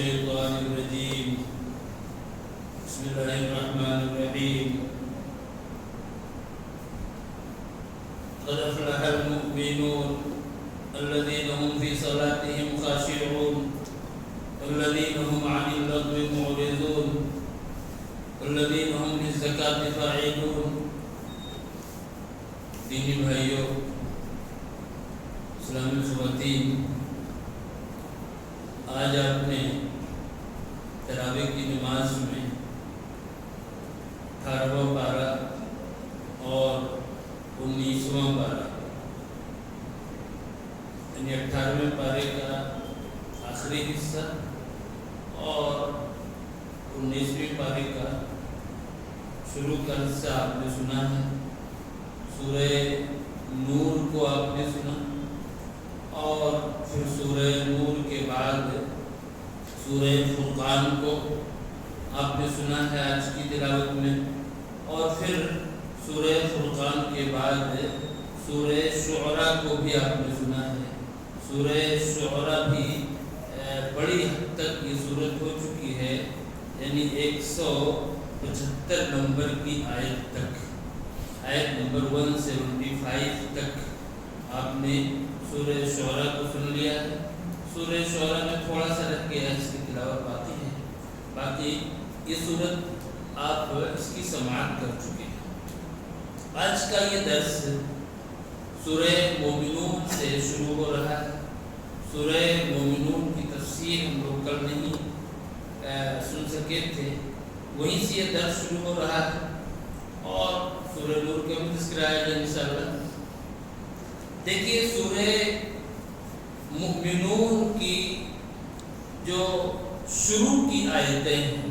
الشيطان الرجيم بسم الله الرحمن الرحيم قد أفلح المؤمنون الذين هم في صلاتهم خاشعون والذين هم عن اللغو معرضون والذين هم للزكاة فاعلون. دینی بھائیوں، اسلامی خواتین، آج آپ نے تراویح کی نماز میں 18واں پارہ اور 19واں پارہ یعنی 18ویں پارے کا آخری حصہ اور 19ویں پارے کا شروع کا حصہ آپ نے سنا ہے. سورہ نور کو آپ نے سنا اور پھر سورہ نور کے بعد سورہ فرقان کو آپ نے سنا ہے آج کی تلاوت میں، اور پھر سورہ فرقان کے بعد سورہ شعراء کو بھی آپ نے سنا ہے. سورہ شعراء بھی بڑی حد تک یہ صورت ہو چکی ہے، یعنی 175 نمبر کی آیت تک، آیت نمبر 175 تک آپ نے سورہ شعراء کو سن لیا ہے. سورہ شعراء میں تھوڑا سا رہ گیا ہے، اس کی تلاوت باقی ہے، باقی یہ صورت آپ اس کی سماعت کر چکے ہیں. آج کا یہ درس سورہ مومنون سے شروع ہو رہا ہے. سورہ مومنون کی تفسیر ہم لوگ کل نہیں سن سکے تھے، وہیں سے یہ درس شروع ہو رہا ہے اور سورہ نور کا بھی تذکرہ آئے گا انشاءاللہ. دیکھیے سورہ مومنون کی جو شروع کی آیتیں ہیں،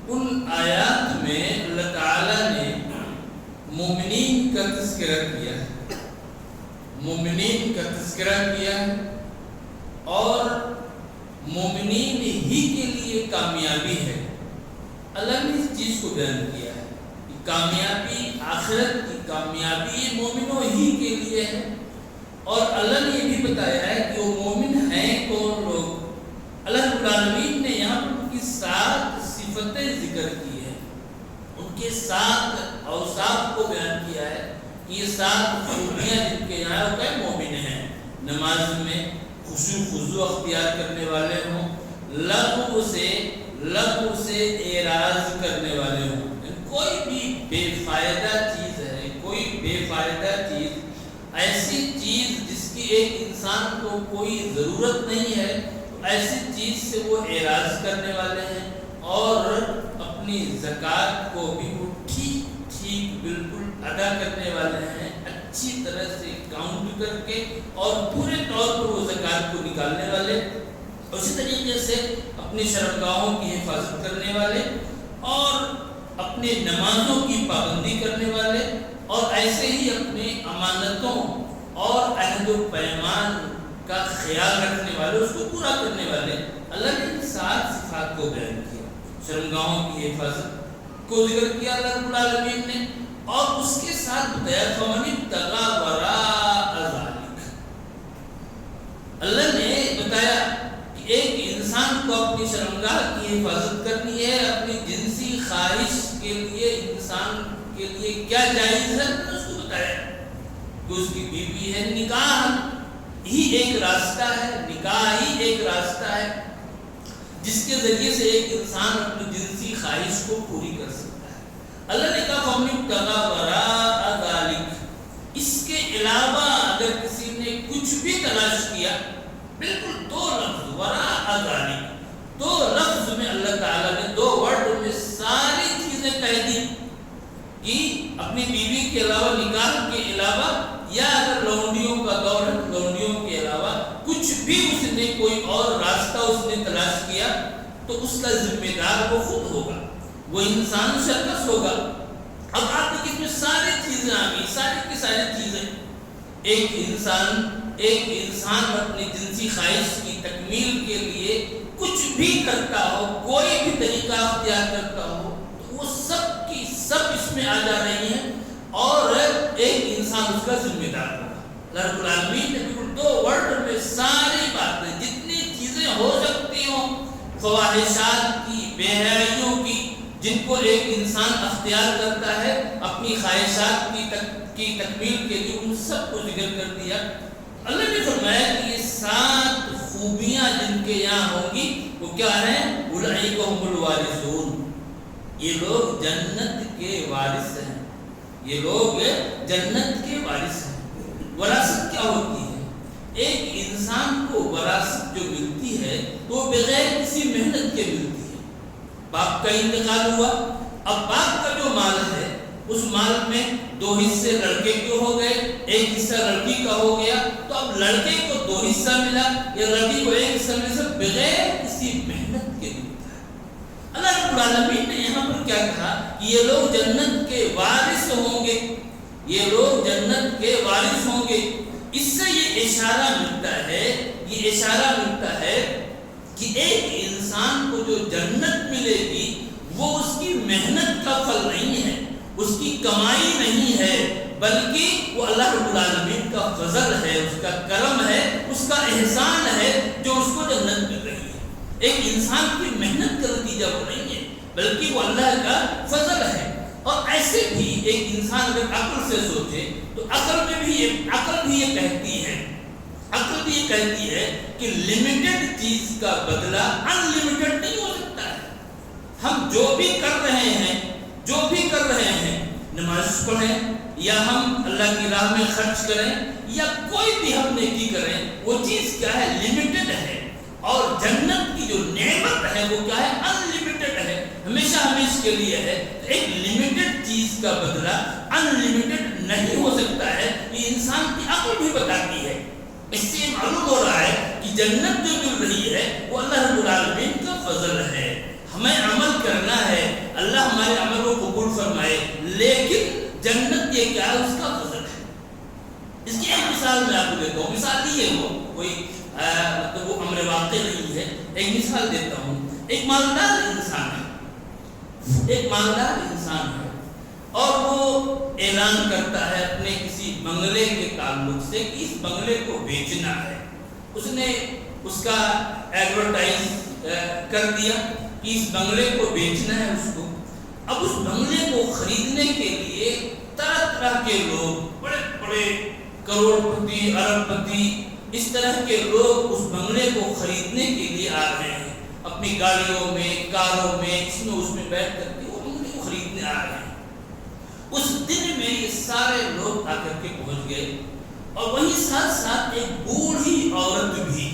ان آیات میں اللہ تعالیٰ نے مومنین کا تذکرہ کیا ہے، مومنین کا تذکرہ کیا ہے اور مومنین ہی کے لیے کامیابی ہے. اللہ نے اس چیز کو بیان کیا ہے کہ کامیابی، آخرت کی کامیابی مومنوں ہی کے لیے ہے. اور اللہ نے یہ بھی بتایا ہے کہ وہ مومن ہیں کون لوگ. اللہ رب العالمین نے یہاں ان کی 7 صفتیں ذکر کی ہیں، ان کے 7 اوصاف کو بیان کیا ہے کہ یہ 7 خوبیاں جن کے یہاں ہوتا ہے مومن ہیں. نماز میں خشوع خضوع اختیار کرنے والے ہوں، لغو سے اعراض کرنے والے ہوں. کوئی بھی بے فائدہ چیز ہے، کوئی بے فائدہ چیز، ایسی چیز جس کی ایک انسان کو کوئی ضرورت نہیں ہے، ایسی چیز سے وہ اعراض کرنے والے ہیں. اور اپنی زکوٰۃ کو بھی وہ ٹھیک بالکل ادا کرنے والے ہیں، اچھی طرح سے کاؤنٹ کر کے اور پورے طور پر وہ زکوٰۃ کو نکالنے والے. اسی طریقے سے اپنی شرمگاہوں کی حفاظت کرنے والے اور اپنے نمازوں کی پابندی کرنے والے اور ایسے ہی اپنے امانتوں اور عہد و پیمان کا خیال رکھنے والے، اس کو پورا کرنے والے. اللہ نے ان 7 صفات کو بیان کیا. شرمگاہوں کی حفاظت کو ذکر کیا اللہ رب العالمین نے، اور اس کے ساتھ بتایا فَمَنِ ابْتَغَىٰ وَرَاءَ ذَلِكَ. اللہ نے بتایا کہ ایک انسان کو اپنی شرمگاہ کی حفاظت کرنی ہے، اپنی جنسی خواہش کے لیے انسان کے لیے کیا جائز ہے اس کو بتایا کہ اس کی بیوی ہے. نکاح ہی ایک راستہ ہے، نکاح ہی ایک راستہ ہے جس کے ذریعے سے ایک انسان اپنی جنسی خواہش کو پوری کر سکتا ہے. اللہ نے کہا فَمَنِ ابْتَغَىٰ وَرَاءَ ذَلِكَ. اس کے علاوہ اگر کسی نے کچھ بھی تلاش کیا، بالکل 2 لفظ وراء ذلك، 2 لفظ میں اللہ تعالیٰ نے 2 ورڈ میں ساری چیزیں کہہ دی کہ اپنی بیوی کے علاوہ، نکاح کے علاوہ، یا اگر لونڈیوں کا دور ہے لونڈیوں کے علاوہ کچھ بھی اس نے کوئی اور راستہ اس نے تلاش کیا تو اس کا ذمہ دار وہ خود ہوگا، وہ انسان شرکس ہوگا. اب آپ دیکھیں اس میں ساری چیزیں آ گئی، ساری کی ساری چیزیں. ایک انسان اپنی جنسی خواہش کی تکمیل کے لیے کچھ بھی کرتا ہو، کوئی بھی طریقہ اختیار کرتا ہو، تو وہ سب کی سب اس میں آ جا رہی ہیں اور ایک انسان اس کا ذمہ دار ہوگا. رب العالمین نے بالکل 2 ورڈ میں ساری باتیں، جتنی چیزیں ہو سکتی خواہشات کی، بے حیائیوں کی، جن کو ایک انسان اختیار کرتا ہے اپنی خواہشات کی تکمیل کے لیے، ان سب کو ذکر کر دیا۔ اللہ نے فرمایا کہ یہ 7 خوبیاں جن کے یہاں ہوں گی وہ کیا ہیں؟ اولئک هم الوارثون، یہ لوگ جنت کے وارث ہیں، یہ لوگ جنت کے وارث ہیں۔ وراثت کیا ہوتی ہے؟ ایک انسان کو وراثت جو ملتی ہے تو بغیر کسی محنت کے ملتی ہے۔ باپ کا انتقال ہوا، اب باپ کا جو مال ہے اس مال میں 2 حصے لڑکے کے ہو گئے، 1 حصہ لڑکی کا ہو گیا، تو اب لڑکے کو 2 حصہ ملا یا لڑکی کو 1 حصہ ملا، سب بغیر کسی محنت کے ملتا ہے۔ اللہ رب العالمین نے یہاں پر کیا کہا کہ یہ لوگ جنت کے وارث ہوں گے، یہ لوگ جنت کے وارث ہوں گے۔ اس سے یہ اشارہ ملتا ہے کہ ایک انسان کو جو جنت ملے گی وہ اس کی محنت کا پھل نہیں ہے، اس کی کمائی نہیں ہے، بلکہ وہ اللہ رب العالمین کا فضل ہے، اس کا کرم ہے، اس کا احسان ہے جو اس کو جنت مل رہی ہے۔ ایک انسان کی محنت کا نتیجہ وہ نہیں ہے بلکہ وہ اللہ کا فضل ہے۔ اور ایسے بھی ایک انسان اگر عقل سے سوچے تو عقل بھی یہ کہتی ہے کہ لمیٹڈ چیز کا بدلہ ان لمیٹڈ نہیں ہو سکتا ہے۔ ہم جو بھی کر رہے ہیں نماز پڑھیں یا ہم اللہ کی راہ میں خرچ کریں یا کوئی بھی ہم نیکی کریں، وہ چیز کیا ہے؟ لمیٹڈ ہے۔ اور جنت کی جو نعمت ہے وہ کیا ہے؟ ان لمیٹڈ ہے، ہمیشہ کے لیے ہے۔ ایک لمیٹڈ چیز کا بدلہ ان لمیٹڈ نہیں ہو سکتا ہے، یہ انسان کی عقل بھی بتاتی ہے۔ اس سے معلوم ہو رہا ہے کہ جنت جو مل رہی ہے وہ اللہ رب العالمین کا فضل ہے۔ ہمیں عمل کرنا ہے، اللہ ہمارے عمل کو قبول فرمائے، لیکن جنت یہ کیا ہے؟ اس کا فضل ہے۔ اس کی ایک مثال میں آپ کو دیتا ہوں، مثال نہیں ہے وہ کوئی مطلب وہ امر واقع نہیں ہے، ایک مثال دیتا ہوں۔ ایک مالدار انسان ہے اور وہ اعلان کرتا ہے اپنے کسی بنگلے کے تعلق سے کہ اس بنگلے کو بیچنا ہے۔ اس نے اس کا ایڈورٹائز کر دیا کہ اس بنگلے کو بیچنا ہے اس کو۔ اب اس بنگلے کو خریدنے کے لیے طرح طرح کے لوگ، بڑے بڑے کروڑ پتی، ارب پتی، اس طرح کے لوگ اس بنگلے کو خریدنے کے لیے آ رہے ہیں، اپنی گاڑیوں میں، کاروں میں، اس میں بیٹھ کر کے وہ بنگلے کو خریدنے آ رہے ہیں۔ اس دن میں یہ سارے لوگ آ کر کے پہنچ گئے، اور وہیں ساتھ ساتھ ایک بوڑھی عورت بھی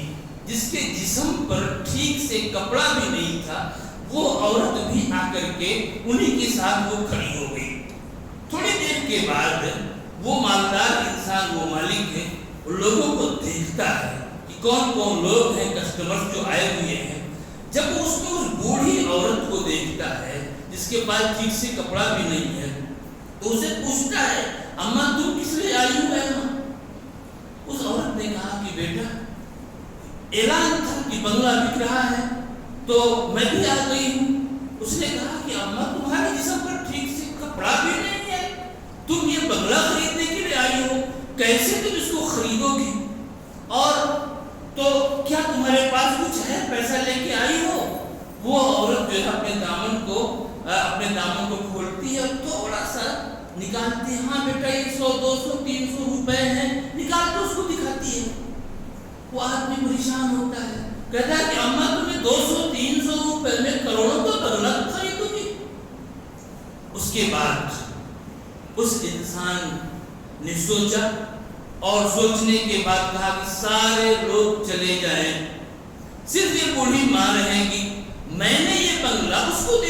جس کے جسم پر ٹھیک سے کپڑا بھی نہیں تھا، وہ عورت بھی آ کر کے انہی کے ساتھ وہ کھڑی ہو گئی۔ تھوڑی دیر کے بعد وہ مالدار انسان، وہ مالک ہے، لوگوں کو دیکھتا ہے کہ کون کون لوگ ہیں، کسٹمر جو آئے ہوئے ہیں۔ جب وہ اس بوڑھی عورت کو دیکھتا ہے جس کے پاس ٹھیک سے کپڑا بھی نہیں ہے تو اسے پوچھتا ہے، اماں تم کس لیے آئی ہو؟ اس عورت نے کہا کہ بیٹا اعلان تھا کہ بنگلہ بک رہا ہے تو میں بھی آ گئی ہوں۔ اس نے کہا کہ اماں تمہارے جسم پر ٹھیک سے کپڑا بھی نہیں ہے، تم یہ بنگلہ خریدنے کے لیے آئی ہو، کیسے تم اس کو خریدو گی؟ اور تو کیا تمہارے پاس کچھ ہے، پیسہ لے کے آئی ہو؟ وہ عورت جو ہے اپنے دامن کو کھولتی ہے، تھوڑا سا نکالتی ہے، ہاں بیٹا یہ 100 200 300 روپے ہیں، نکال تو اس کو دکھاتی ہے۔ وہ آدمی پریشان ہوتا ہے، کہتا ہے کہ اماں تمہیں 200 300 روپے میں کروڑوں کا بنگلہ خریدو گی؟ اس کے بعد اس انسان نے سوچا، اور سوچنے کے بعد کہا کہ سارے لوگ چلے جائیں، صرف یہ بوڑھی ماں رہے گی۔ میں نے یہ بنگلہ اس کو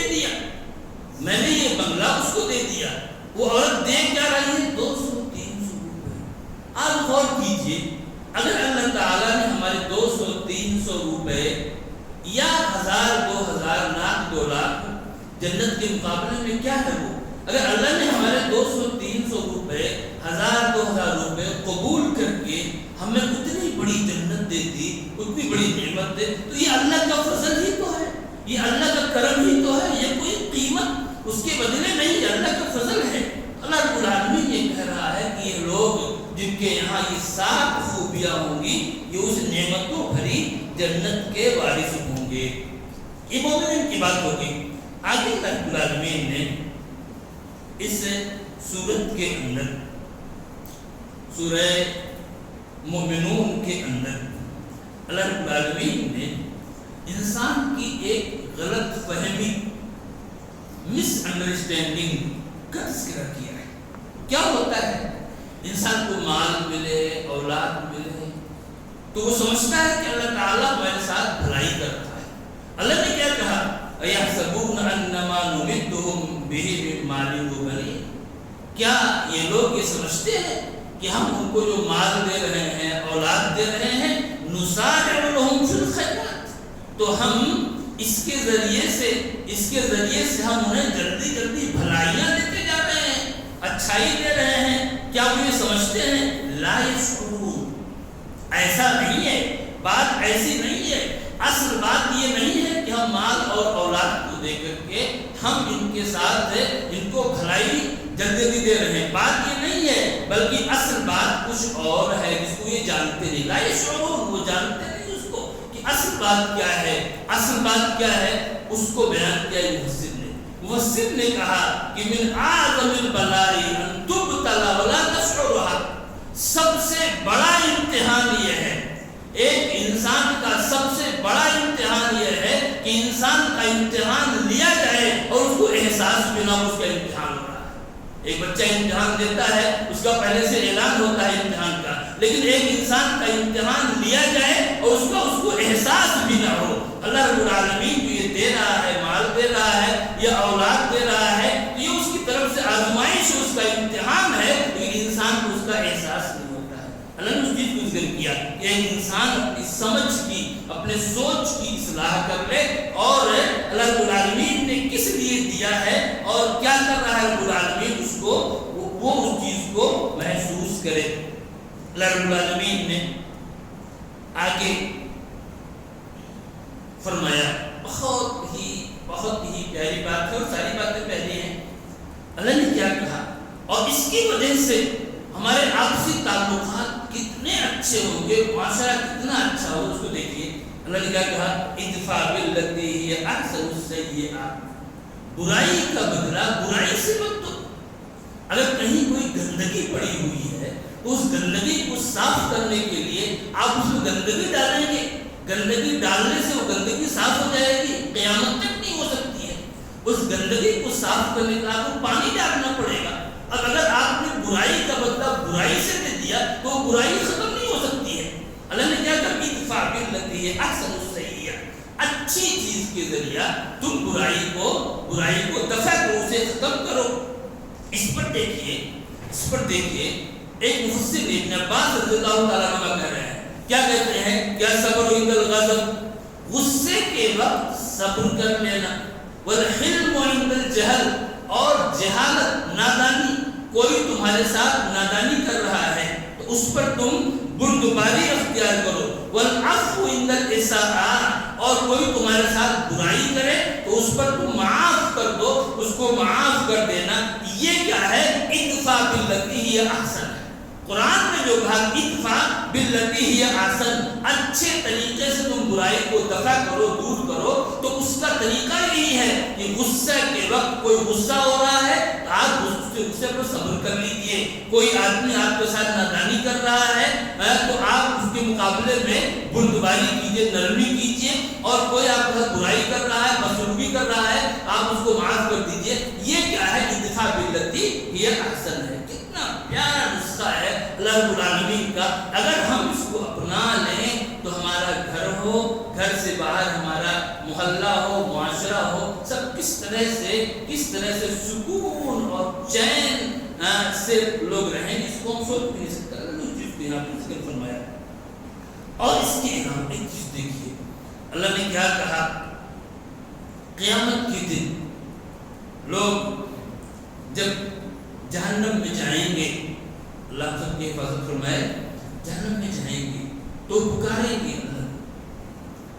دے دیا، وہ عورت دیکھ کیا رہی ہے؟ 200 300 روپے۔ آپ غور کیجئے، اگر اللہ تعالیٰ نے ہمارے 200 300 روپے یا 1000 2000 لاکھ 2 لاکھ جنت کے مقابلے میں کیا ہے وہ، اگر اللہ نے ہمارے 200 300 روپے 1000 2000 روپے قبول کر کے ہمیں اتنی بڑی جنت دے دی، اتنی بڑی نعمت دے، تو یہ اللہ کا فضل ہی تو ہے، یہ اللہ کا کرم ہی تو ہے، یہ کوئی قیمت اس کے بدلے نہیں، یہ اللہ کا فضل ہے۔ اللہ رب العالمین یہ کہہ رہا ہے کہ یہ لوگ جن کے یہاں یہ 7 خوبیاں ہوں گی، یہ اس نعمتوں بھری جنت کے وارث ہوں گے۔ یہ مومنین کی بات ہوگی. آگے رب العالمین نے اس سورت کے اندر سورہ مومنون کے اندر اللہ رب العالمین نے انسان کی ایک غلط فہمی مس انڈرسٹینڈنگ کا تذکرہ کیا ہے. کیا ہوتا ہے انسان کو مال ملے اولاد ملے تو وہ سمجھتا ہے کہ اللہ تعالیٰ ہمارے ساتھ بھلائی کرتا ہے. اللہ نے کیا کہا اَيَحْسَبُونَ أَنَّمَا نُمِدُّهُم بِهِ مِن مَالٍ وَبَنِينَ. کیا یہ لوگ یہ سمجھتے ہیں کہ ہم ان کو جو مال دے رہے ہیں اولاد دے رہے ہیں نُسَارِعُ لَهُمْ فِي الْخَيْرَاتِ تو ہم اس کے ذریعے سے ہم انہیں جلدی جلدی بھلائیاں دیتے جا رہے ہیں, اچھائی دے رہے ہیں. کیا وہ یہ سمجھتے ہیں؟ لا یشعرون. ایسا نہیں ہے, بات ایسی نہیں ہے. اصل بات یہ نہیں ہے کہ ہم مال اور اولاد کو دے کر کے ہم ان کے ساتھ ان کو بھلائی جلدی دے رہے ہیں. بات یہ نہیں ہے, بلکہ اصل بات کچھ اور ہے جس کو یہ جانتے نہیں. لا یشعرون, وہ جانتے نہیں اس کو کہ اصل بات کیا ہے. اصل بات کیا ہے اس کو بیان کیا مفسر نے کہا کہ من اعظم البلاء ان تبتلى ولا تشعرها. سب سے بڑا امتحان یہ ہے, ایک انسان کا سب سے بڑا امتحان یہ ہے کہ انسان کا امتحان لیا جائے اور اس کو احساس بھی نہ ہو اس کا امتحان ہو رہا ہے. ایک بچہ امتحان دیتا ہے, اس کا پہلے سے اعلان ہوتا ہے امتحان کا, لیکن ایک انسان کا امتحان لیا جائے اور اس کو احساس بھی نہ ہو. اللہ رب العالمین جو یہ دے رہا ہے, مال دے رہا ہے یا اولاد دے رہا ہے, یہ اس کی طرف سے آزمائش, اس کا امتحان ہے, لیکن انسان کو اس کا احساس نہیں ہوتا ہے. اللہ نے اس چیز کو ذکر کیا کہ ایک انسان اپنی سمجھ کی, اپنے سوچ کی اصلاح کر لے اور اللہ رب العالمین نے کس لیے دیا ہے اور کیا کر رہا ہے رب العالمین, اس کو وہ اس چیز کو محسوس کرے. اللہ رب العالمین نے آگے فرمایا, بہت ہی پیاری بات ہے اور ساری باتیں پہلے ہیں. اللہ نے کیا کہا اور اس کی وجہ سے ہمارے آپسی تعلقات کتنے اچھے ہوں گے, معاشرہ کتنا اچھا ہو, اس کو دیکھیے. اللہ نے کیا کہا ادفع باللتی ہی احسن السیئات. برائی کا بدلہ برائی سے مت دو. اگر کہیں کوئی گندگی پڑی ہوئی ہے تو اس گندگی کو صاف کرنے کے لیے آپ اس میں گندگی ڈالیں گے, گندگی ڈالنے سے وہ گندگی صاف ہو جائے گی, قیامت تک نہیں ہو سکتی ہے. اس گندگی کو صاف کرنے کے لیے آپ کو پانی ڈالنا پڑے گا. اب اگر آپ نے برائی کا بدلہ برائی سے دے دیا تو وہ برائی ختم نہیں ہو سکتی ہے. اللہ نے کیا کہا ادفع باللتی ہی احسن السیئات. اچھی چیز کے ذریعہ تم برائی کو دفع کرو, اسے ختم کرو. اس پر دیکھیے ایک مفسر ابن عباس رضی اللہ تعالیٰ عنہ کہہ رہے ہیں, کیا کہتے ہیں, کیا صبر عند الغضب, غصے کے وقت صبر کر لینا, والحلم عند الجہل, اور جہالت نادانی, کوئی تمہارے ساتھ نادانی کر رہا ہے تو اس پر تم بردباری اختیار کرو, والعفو عند الاساءة, اور کوئی تمہارے ساتھ برائی کرے تو اس پر تم معاف کر دو, اس کو معاف کر دینا. یہ کیا ہے, ادفع باللتی ہی احسن ہے. قرآن نے جو کہا ادفع باللتی ہی احسن, اچھے طریقے سے تم برائی کو دفع کرو, دور کرو, تو اس کا طریقہ یہی ہے کہ غصے کے وقت کوئی غصہ ہو رہا ہے تو آپ غصے پر صبر کر لیجئے. کوئی آدمی آپ کے ساتھ نادانی کر رہا ہے تو آپ اس کے مقابلے میں بردباری کیجئے, نرمی کیجئے, اور کوئی آپ کے ساتھ برائی کر رہا ہے, بدسلوکی کر رہا ہے, آپ اس کو معاف کر دیجئے. یہ کیا ہے, ادفع باللتی ہی احسن ہے. کتنا پیارا نسخہ ہے اللہ رب العالمین کا. اگر ہم اس کو اپنا لیں تو ہمارا گھر ہو, گھر سے باہر ہمارا محلہ ہو, معاشرہ ہو, سب کس طرح سے سکون اور چین سے لوگ رہیں, جس کو ہم سوچ بھی نہیں سکتے. اللہ نے اس چیز کو یہاں پر ذکر فرمایا. اور اس کے علاوہ ایک چیز دیکھیے, اللہ نے کیا کہا, قیامت کے دن لوگ جب جہنم میں جائیں گے, اللہ سب کی حفاظت فرمائے, جہنم میں جائیں گے تو پکاریں گے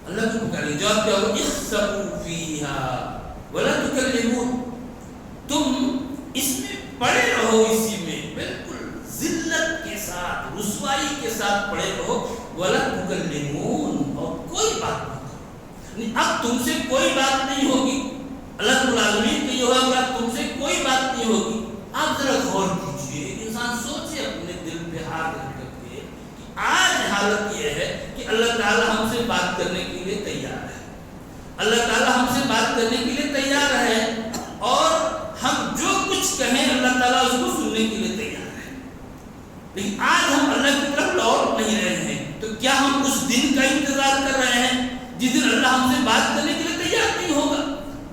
اللہ کو پکاریں گے. جواب کیا ہوگا, اخسئوا فیہا ولا تکلمون, تم اس میں پڑے رہو, اسی میں بالکل ذلت کے ساتھ, رسوائی کے ساتھ پڑے رہو, ولا تکلمون, اور کوئی بات نہ کرو. اب تم سے کوئی بات نہیں ہوگی، اللہ رب العالمین کو یہ ہوگا اب تم سے کوئی بات نہیں ہوگی۔ آپ ذرا غور کیجیے، انسان سوچے اپنے دل پہ ہاتھ رکھ کے کہ آج حالت یہ ہے کہ اللہ تعالیٰ ہم سے بات کرنے کے لیے تیار ہے، اللہ تعالیٰ ہم سے بات کرنے کے لیے تیار ہے، اور ہم جو کچھ کہیں اللہ تعالیٰ اس کو سننے کے لیے تیار ہے۔ لیکن آج ہم اللہ کی طرف لوٹ نہیں رہے ہیں، تو کیا ہم اس دن کا انتظار کر رہے ہیں جس دن اللہ ہم سے بات کرنے کے لیے تیار نہیں ہوگا،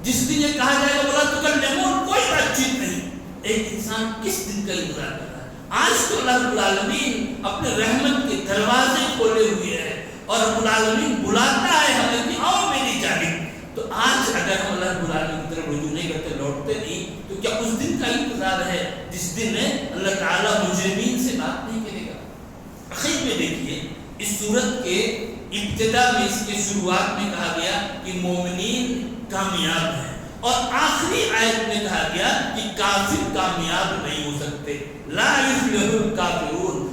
جس دن یہ کہا جائے گا بولا تو کل لیمون کوئی بات چیت نہیں؟ ایک انسان کس دن کا انتظار کر رہا ہے؟ آج تو اللہ رب العالمین اپنے رحمت کے دروازے کھولے ہوئے ہیں اور رب العالمین بلاتا ہے ہمیں کہ آؤ میری جانب۔ تو آج اگر ہم اللہ رب العالمین کی طرف رجوع نہیں کرتے، لوٹتے نہیں، تو کیا اس دن کا انتظار ہے جس دن اللہ تعالیٰ مجرمین سے بات نہیں کرے گا؟ آخر میں دیکھیے اس سورت کے ابتدا میں، اس کے شروعات میں کہا گیا کہ مومنین کامیاب ہیں، اور آخری آیت میں کہا گیا کہ کافر کامیاب نہیں ہو سکتے، لا یفلح الکافرون،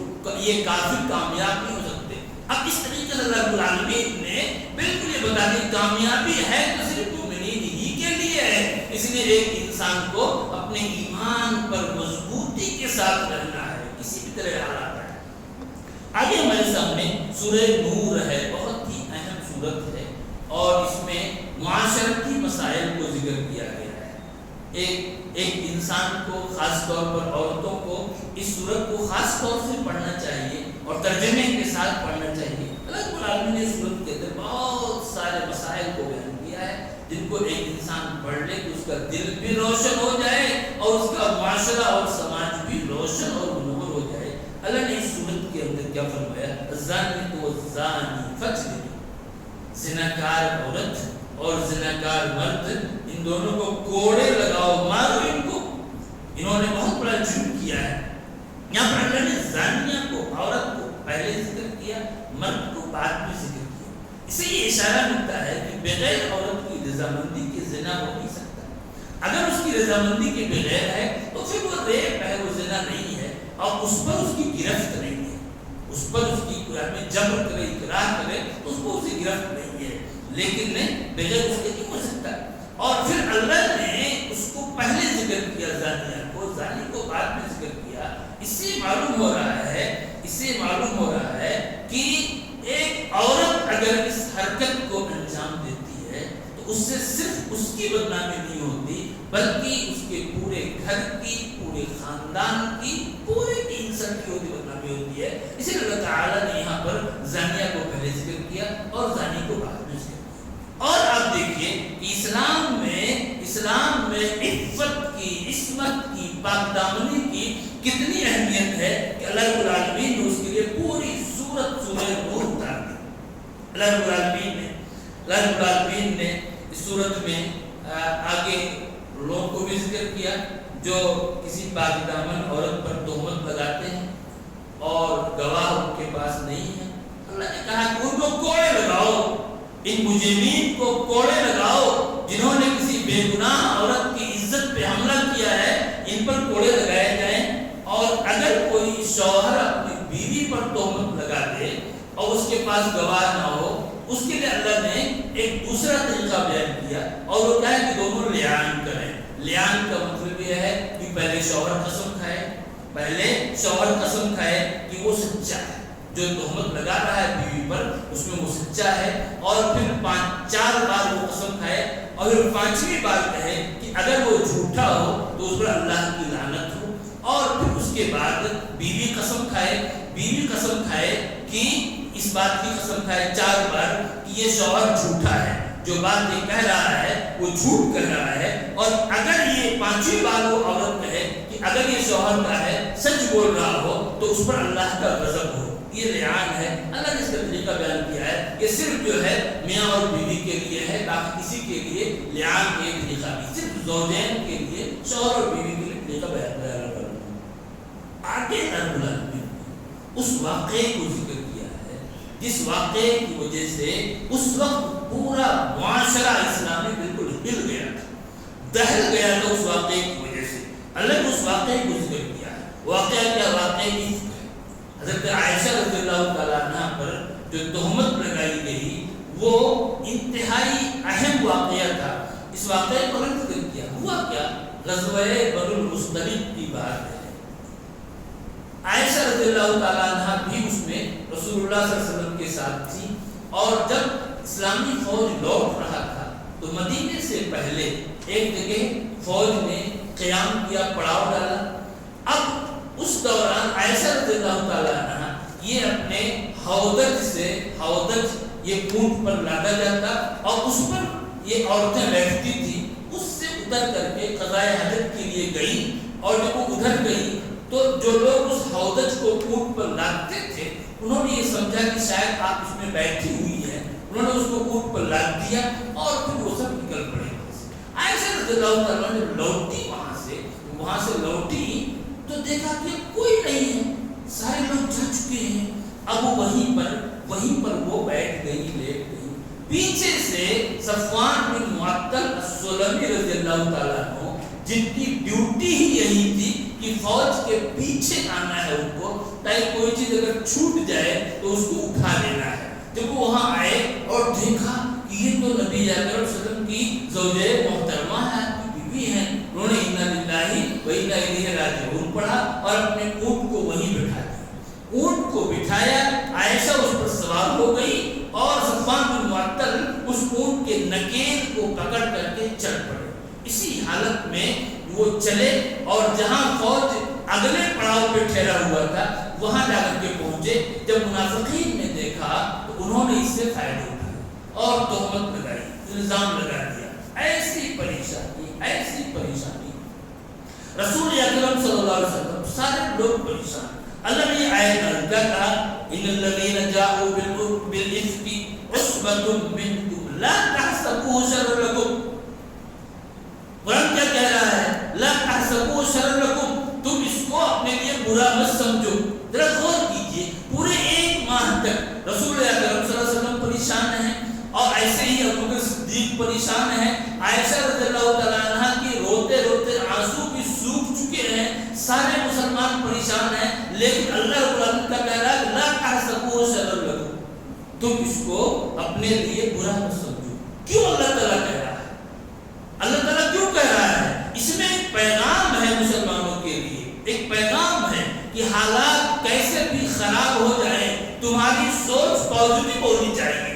یہ کافر کامیاب نہیں ہو سکتے۔ اب اس طریقے سے اللہ رب العالمین نے بالکل یہ بتا دیا کامیابی ہے تو صرف مومنین ہی کے لیے ہے، اس لیے ایک انسان کو اپنے ایمان پر مضبوطی کے ساتھ رہنا ہے کسی بھی طرح حالات ہے۔ آگے ہمارے سامنے سورہ نور ہے، بہت ہی اہم سورت ہے، اور اس میں معاشرتی مسائل کو ذکر کیا گیا ہے۔ ایک انسان کو، خاص طور پر عورتوں کو، اس سورت کو خاص طور سے پڑھنا چاہیے اور ترجمے کے ساتھ پڑھنا چاہیے۔ اللہ رب العالمین نے سورت کے اندر بہت سارے مسائل کو بیان کیا ہے جن کو ایک انسان پڑھ لے تو اس کا دل بھی روشن ہو جائے اور اس کا معاشرہ اور سماج بھی روشن اور منور ہو جائے۔ اللہ نے اس سورت کے اندر کیا فرمایا؟ الزانی والزانی فاجلدوا، زناکار عورت اور زناکار مرد، ان دونوں کو کوڑے لگاؤ، مارو ان کو۔ انہوں نے بہت بڑا جرم کیا ہے۔ یہاں پر اللہ نے زانیہ کو، عورت کو پہلے ذکر کیا، مرد کو بعد میں ذکر کیا۔ اس سے یہ اشارہ ملتا ہے کہ بغیر عورت کی رضامندی کے زنا ہو نہیں سکتا۔ اگر اس کی رضامندی کے بغیر ہے تو پھر وہ ریپ ہے، وہ زنا نہیں ہے، اور اس پر اس کی گرفت نہیں ہے، اس پر اس کی جبر کرے، اقرار کرے تو اس کو اسے گرفت نہیں ہے، لیکن بغیر اس کے نہیں ہو سکتا۔ اور پھر اللہ نے اس کو پہلے ذکر کیا زانیہ کو، زانی کو بعد میں ذکر کیا۔ اس سے معلوم ہو رہا ہے کہ ایک عورت اگر اس حرکت کو انجام دیتی ہے تو اس سے صرف اس کی بدنامی نہیں ہوتی بلکہ اس کے پورے گھر کی، پورے خاندان کی، پورے انسان کی بدنامی ہوتی ہے۔ اسی لیے اللہ تعالیٰ نے یہاں پر زانیہ کو پہلے ذکر کیا اور زانی کو بعد میں ذکر کیا۔ اور آپ دیکھیے کہ اسلام میں عفت کی، عصمت کی، پاک دامنی کی کتنی اہمیت ہے کہ اللہ رب العالمین نے اس کے لیے پوری سورت سورہ نور اتار دی۔ اللہ رب العالمین نے اس سورت میں آگے لوگوں کو بھی ذکر کیا جو کسی پاک دامن عورت پر تہمت لگاتے ہیں اور گواہ ان کے پاس نہیں ہے۔ اللہ نے کہا کہ ان کو کوڑے لگاؤ، ان مجرمین کو کوڑے لگاؤ جنہوں نے کسی بے گناہ عورت کی عزت پہ حملہ کیا ہے، ان پر کوڑے لگائے جائیں۔ اور اگر کوئی شوہر اپنی بیوی پر تہمت لگا دے اور اس کے پاس گواہ نہ ہو، اس کے لیے اللہ نے ایک دوسرا طریقہ بیان کیا، اور وہ کیا ہے کہ دونوں لیان کریں۔ لیان کا مطلب یہ ہے کہ پہلے شوہر قسم کھائے کہ وہ سچا ہے، جو تہمت لگا رہا ہے بیوی پر اس میں وہ سچا ہے، اور پھر 4 بار وہ قسم کھائے، اور پھر 5ویں بار کہے کہ اگر وہ جھوٹا ہو تو اس پر اللہ کی لعنت ہو، اور پھر اس کے بعد بیوی قسم کھائے کہ اس بات کی قسم کھائے 4 بار کہ یہ شوہر جھوٹا ہے، جو بات یہ کہہ رہا ہے وہ جھوٹ کہہ رہا ہے، اور اگر یہ 5ویں بار وہ عورت کہے کہ اگر یہ شوہر کا ہے، سچ بول رہا ہو تو اس پر اللہ کا غضب ہو۔ یہ لعان ہے۔ اللہ نے اس کا طریقہ بیان کیا ہے کہ صرف جو ہے میاں اور بیوی کے لیے ہے، باقی کسی کے لیے لعان کے طریقہ نہیں، صرف زوجین کے لیے، شوہر اور بیوی کے لیے طریقہ بیان کیا ہے۔ آگے رب العالمین اس واقعے کو ذکر کیا ہے جس واقعے کی وجہ سے اس وقت پورا معاشرہ اسلامی بالکل ہل گیا تھا، دہل گیا تھا اس واقعے کی وجہ سے۔ اللہ نے اس واقعے کو ذکر کیا ہے۔ واقعہ کیا؟ واقعے کی حضرت عائشہ رضی اللہ تعالیٰ عنہ پر جو تہمت لگائی گئی وہ انتہائی اہم واقعہ تھا. اس واقعے کو ذکر کیا. ہوا کیا؟ غزوہ بنو المصطلق کی بات ہے. عائشہ رضی اللہ تعالیٰ عنہ بھی اس میں رسول اللہ صلی اللہ علیہ وسلم کے ساتھ تھی. اور جب اسلامی فوج لوٹ رہا تھا تو مدینے سے پہلے ایک جگہ فوج نے قیام کیا، پڑاؤ ڈالا. اب اس دوران عائشہ رضی اللہ تعالیٰ عنہ یہ اپنے ہودج سے، ہودج یہ اونٹ پر لادا جاتا اور اس پر یہ عورتیں بیٹھتی تھی، اس سے اتر کر کے قضائے حاجت کے لیے گئی. اور جب وہ ادھر گئی تو جو لوگ اس ہودج کو اونٹ پر لادتے تھے انہوں نے یہ سمجھا کہ شاید آپ اس میں بیٹھی ہوئی ہے، انہوں نے اس کو اونٹ پر لاد دیا اور پھر وہ سب نکل پڑے. عائشہ رضی اللہ تعالیٰ نے لوٹی وہاں سے لوٹی تو دیکھا کہ کوئی نہیں ہے، سارے لوگ جا چکے ہیں. اب وہیں پر وہ بیٹھ گئی، لیٹ گئی. پیچھے سے صفوان بن معطل السلمی رضی اللہ تعالیٰ عنہ، جن کی ڈیوٹی ہی یہی تھی کہ فوج کے پیچھے آنا ہے ان کو، تاکہ کوئی چیز اگر چھوٹ جائے تو اس کو اٹھا لینا ہے. جب وہ وہاں آئے اور دیکھا کہ یہ تو نبی اکرم صلی اللہ علیہ وسلم کی زوجہ محترمہ ہے، بیوی ہیں، انہوں نے انا للہ و انا الیہ راجعون پڑھا اور اپنے اونٹ کو وہیں بٹھا دیا. اونٹ کو بٹھایا، عائشہ اس پر سوار ہو گئی اور صفوان بن معطل اس اونٹ کے نکیل کو پکڑ کر کے چل پڑے. اسی حالت میں وہ چلے اور جہاں فوج اگلے پڑاؤ پہ ٹھہرا ہوا تھا وہاں جا کر کے پہنچے. جب منافقین نے دیکھا تو انہوں نے اس سے فائدہ اٹھایا اور تہمت لگائی، الزام لگا دیا. ایسی پریشانی رسول اکرم صلی اللہ علیہ وسلم، سارے لوگ پریشان. اللہ نے آیت میں کیا کہا؟ ان الذين جاءوا بالافك عصبة منكم لا تحسبوه شرا لكم. قرآن کیا کہہ رہا ہے؟ لا تحسبوه شرا لكم، تم اس کو اپنے لیے برا مت سمجھو. ذرا غور کیجئے، پورے ایک ماہ تک رسول اکرم صلی اللہ علیہ وسلم پریشان ہیں اور ایسے ہی ابوبکر صدیق پریشان ہیں. عائشہ رضی اللہ تعالیٰ عنہ کی روتے روتے آنسو بھی سوکھ چکے ہیں. سارے مسلمان پریشان ہیں، لیکن اللہ رب العالمین کا کہہ رہا ہے لا تحسبوه شرا لكم، تم اس کو اپنے لیے برا مت سمجھو. کیوں اللہ تعالیٰ کہہ رہا ہے؟ اللہ تعالیٰ کیوں کہہ رہا ہے؟ اس میں ایک پیغام ہے مسلمانوں کے لیے، ایک پیغام ہے کہ حالات کیسے بھی خراب ہو جائیں تمہاری سوچ پازیٹیو ہونی چاہیے.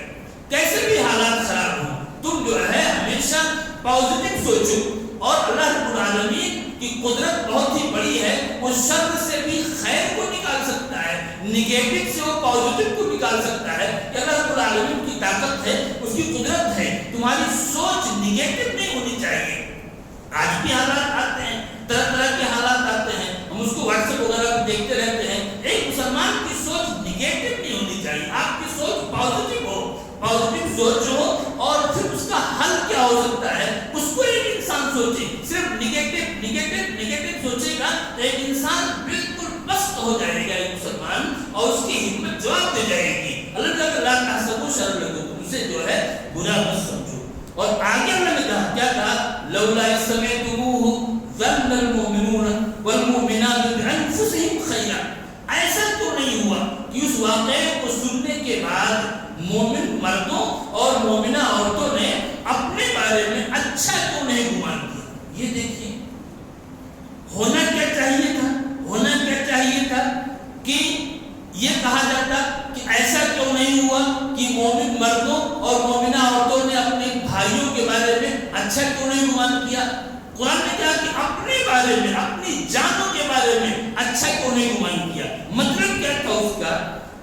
کیسے بھی حالات خراب ہوں تم جو ہے ہمیشہ پازیٹیو سوچو. اور اللہ رب العالمین کی قدرت بہت ہی بڑی ہے، وہ شر سے بھی خیر کو نکال سکتا ہے، نگیٹو سے وہ پازیٹیو کو نکال سکتا ہے. کہ اللہ رب العالمین کی طاقت ہے، اس کی قدرت ہے. تمہاری سوچ نگیٹو نہیں ہونی چاہیے. آج بھی حالات آتے ہیں، طرح طرح کے حالات آتے ہیں، ہم اس کو واٹس ایپ وغیرہ پہ دیکھتے رہتے ہیں. ایک مسلمان کی سوچ نگیٹو نہیں ہونی چاہیے. آپ کی سوچ پازیٹیو ہو، پازیٹیو سوچ ہو. اور پھر اس کا حل کیا ہو سکتا ہے اس کو ایک انسان سوچے. صرف نگیٹو سوچے گا تو ایک انسان بالکل پست ہو جائے گا، ایک مسلمان، اور اس کی ہمت جواب دے جائے گی. اللہ تعالیٰ لا تحسبوه شرا لكم، اسے جو ہے برا مت سمجھو. اور آگے اللہ نے کہا، کیا کہا؟ لولا اذ سمعتموه ظن المؤمنون والمؤمنات بانفسهم خیرا. ایسا تو نہیں ہوا کہ اس واقعے کو سننے کے بعد مومن مردوں اور مومنہ عورتوں نے اپنے بارے میں اچھا کیوں نہیں گمان کیا. یہ دیکھیے ہونا کیا چاہیے تھا کہ یہ کہا جاتا کہ ایسا کیوں نہیں ہوا کہ مومن مردوں اور مومنہ عورتوں نے اپنے بھائیوں کے بارے میں اچھا کیوں نہیں گمان کیا. قرآن نے کہا کہ اپنے بارے میں، اپنی جانوں کے بارے میں اچھا کیوں نہیں گمان کیا. مطلب کیا تھا اس کا؟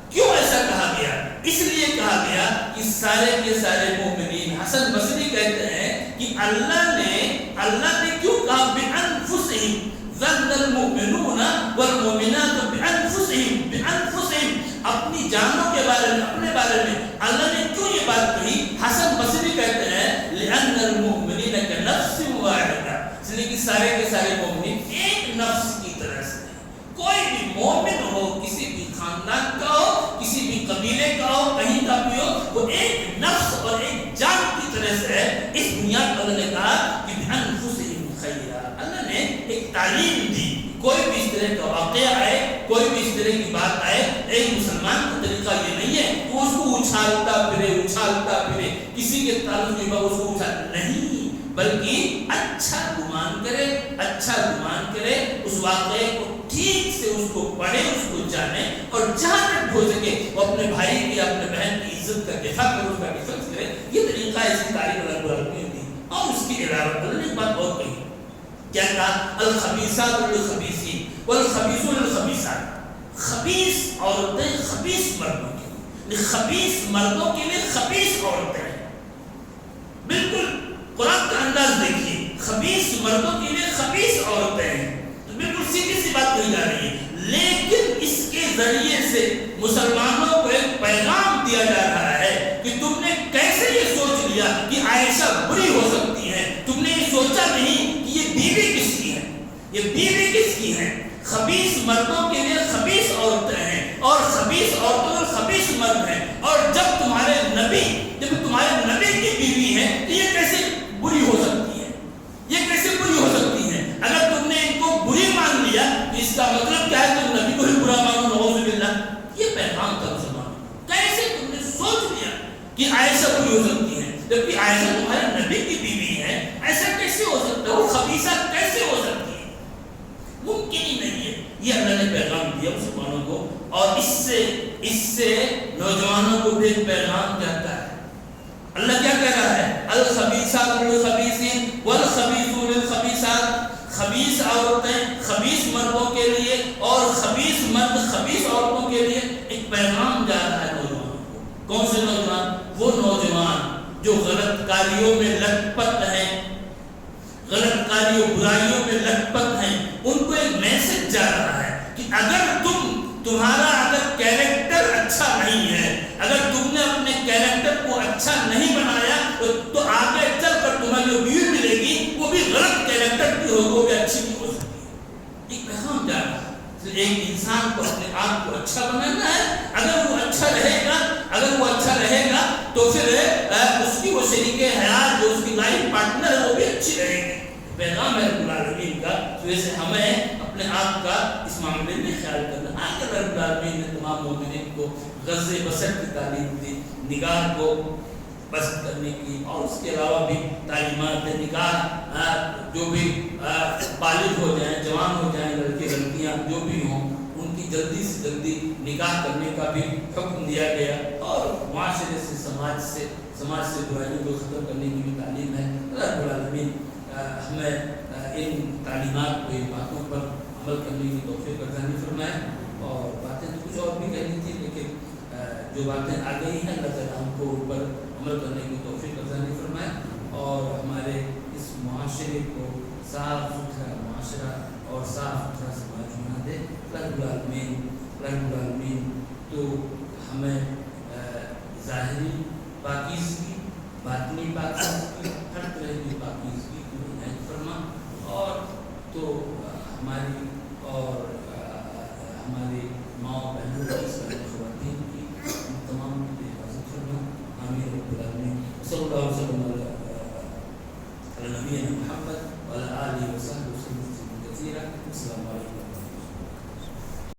کیوں ایسا کہا گیا؟ اس لیے کہا گیا کہ سارے کے سارے مومنین، حسن بصری کہتے ہیں کہ اللہ نے کیوں کہا بِأَنفُسِهِمْ ظَنَّ الْمُؤْمِنُونَ وَالْمُؤْمِنَاتُ بِأَنفُسِهِمْ، اپنی جانوں کے بارے میں، اپنے بارے میں اللہ نے کیوں یہ بات کہی؟ حسن بصری کہتے ہیں لِأَنَّ الْمُؤْمِنِينَ كَنَفْسٍ وَاحِدَةٍ، اس لیے کہ سارے کے سارے مومنین ایک نفس کی طرح سے. کوئی بھی مومن ہو، کسی بھی خاندان کا ہو، کسی بھی قبیلے کا ہو، کہیں کا بھی ہو، وہ ایک نفس اور ایک جان کی طرح سے ہے. اس بنیاد پر اللہ نے کہا کہ بِأَنفُسِهِمْ خَيْرًا. اللہ نے ایک تعلیم دی. کوئی بھی اس طرح کا واقعہ آئے، کوئی بھی اس طرح کی بات آئے، ایک مسلمان کا طریقہ یہ نہیں ہے کہ اس کو اچھالتا پھرے کسی کے تعلق کے بعد اس کو نہیں، بلکہ اچھا گمان کرے، اس واقعے کو ٹھیک سے اس کو پڑھے، اس کو جانے، اور جہاں تک ہو سکے وہ اپنے بھائی کی، اپنے بہن کی عزت کا دفاع کرے، اس کا ڈیفنس کرے۔ یہ طریقہ ہے، اس کی تعریف رب العالمین دی۔ اور اس کی علاوہ اللہ نے ایک بات اور کہی، کیا کہا؟ الخبیثات للخبیثین والخبیثون للخبیثات۔ خبیث عورتیں خبیث مردوں کے لیے، خبیث مردوں کے لیے خبیث عورتیں ہیں۔ بالکل قرآن کا انداز دیکھیے، خبیث مردوں کے لیے خبیث عورتیں ہیں، تو بالکل سیدھی سی بات کہی جا رہی ہے۔ لیکن اس کے ذریعے سے مسلمانوں کو ایک پیغام دیا جا رہا ہے کہ تم نے کیسے یہ سوچ لیا کہ عائشہ بری ہو سکتی ہے؟ تم نے یہ سوچا نہیں کہ یہ بیوی کس کی ہے، یہ بیوی کس کی ہے؟ خبیث مردوں کے لیے خبیث عورتیں ہیں، اور خبیث عورتوں اور خبیث مرد ہیں، اور جب تمہارے نبی کی بیوی ہے تو یہ کیسے بری ہو سکتی ہے؟ یہ کیسے بری ہو سکتی ہے؟ اگر تم نے ان کو بری مان لیا تو اس کا مطلب کیا ہے؟ تم نبی کو ہی برا مانو، نعوذ باللہ۔ یہ پیغام تھا مسلمان، کیسے تم نے سوچ لیا کہ عائشہ بری ہو سکتی ہے جبکہ عائشہ تمہارے نبی کی بیوی ہے؟ ایسا کیسے ہو سکتا ہے؟ وہ خبیثہ کیسے ہو سکتی ہے؟ ممکن ہی نہیں ہے۔ یہ اللہ نے پیغام دیا مسلمانوں کو، اور اس سے نوجوانوں کو بھی ایک پیغام جاتا ہے۔ اللہ کیا کہہ رہا ہے؟ الخبیثات للخبیثین والخبیثون للخبیثات۔ خبیث عورتیں خبیث مردوں کے لیے، اور خبیث مرد خبیث عورتوں کے لیے ایک پیغام جا رہا ہے نوجوانوں کو۔ کون سے نوجوان؟ وہ نوجوان جو غلط کاریوں میں لت پت ہیں، غلط کاریوں برائیوں میں لت پت ہیں، ان کو ایک میسج جا رہا ہے کہ تمہارا اگر کیریکٹر اچھا نہیں ہے، اگر تم نے اپنے کیریکٹر کو اچھا نہیں بنایا تو آگے چل کر تمہیں جو بیوی ملے گی وہ بھی غلط کیریکٹر کی ہوگی، وہ بھی اچھی نہیں ہو سکتی ہے۔ ایک پیغام جا رہا ہے، ایک انسان کو اپنے آپ کو اچھا بنانا ہے۔ اگر وہ اچھا رہے گا تو پھر اس کی وہ شریک حیات جو اس کی لائف پارٹنر ہے وہ بھی اچھی رہے گی۔ پیغام ہے رب العالمین کا، تو اسے ہمیں اپنے آپ کا اس معاملے میں خیال کرنا۔ آخر رب العالمین نے تمام مومنین کو غض بصر کی تعلیم دی، نگاہ کو بسط کرنے کی، اور اس کے علاوہ بھی تعلیمات نگاہ جو بھی بالغ ہو جائیں، جوان ہو جائیں، لڑکے لڑکیاں جو بھی ہوں، ان کی جلدی سے جلدی نکاح کرنے کا بھی حکم دیا گیا، اور معاشرے سے سماج سے برائیوں کو ختم کرنے کی بھی تعلیم ہے۔ رب العالمین ہمیں ان تعلیمات کو، ان باتوں پر عمل کرنے کی توفیق عطا فرمائے۔ اور باتیں تو کچھ اور بھی کہنی تھی، لیکن جو باتیں آ گئی ہیں اللہ تعالیٰ ہم کو ان پر عمل کرنے کی توفیق عطا فرمائے، اور ہمارے اس معاشرے کو صاف ستھرا معاشرہ اور صاف ستھرا سماج بنا دے۔ رب العالمین تو ہمیں ظاہری پاکیزگی، باطنی پاکیزگی